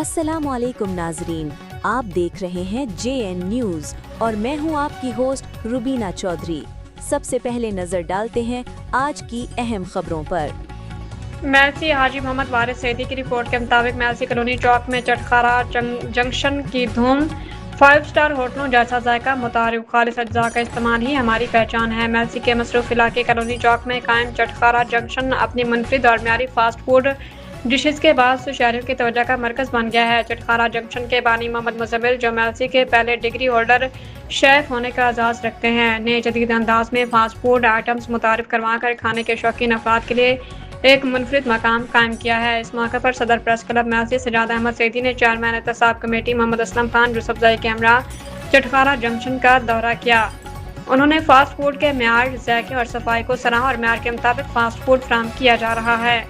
अस्सलाम वालेकुम नाजरीन, आप देख रहे हैं JN न्यूज़ और मैं हूं आपकी होस्ट रुबीना चौधरी। सबसे पहले नजर डालते हैं आज की अहम खबरों पर। मेलसी हाजी मोहम्मद वारिस सैदी की रिपोर्ट के मुताबिक मेलसी कॉलोनी चौक में चटखारा जंक्शन की धूम, 5 स्टार होटलों जैसा जायका मुतारिफ खालिस अज्जा का इस्तेमाल ही हमारी पहचान है। मेलसी के मसरूफ इलाके कॉलोनी चौक में कायम चटखारा जंक्शन अपनी मुनफरिद और म्यारी फास्ट फूड डिशेस के बाद शहरियों की तवज्जो का मरकज बन गया है। चटखारा जंक्शन के बानी मोहम्मद मुजम्मिल, जो मेलसी के पहले डिग्री होल्डर शेफ होने का एजाज रखते हैं, ने जदीद अंदाज में फास्ट फूड आइटम्स मुतारिफ करवा कर खाने के शौकीन अफराद के लिए एक मुनफरिद मकाम कायम किया है। इस मौके पर सदर प्रेस क्लब मेलसी सजाद अहमद सैदी ने चेयरमैन एहतसाब कमेटी मोहम्मद असलम खान यूसुफजई के हमरा चटखारा जंक्शन का दौरा किया। उन्होंने फास्ट फूड के म्यार, ज़ायके और सफाई को सराहा और म्यार के मुताबिक फास्ट फूड फराहम किया जा रहा है।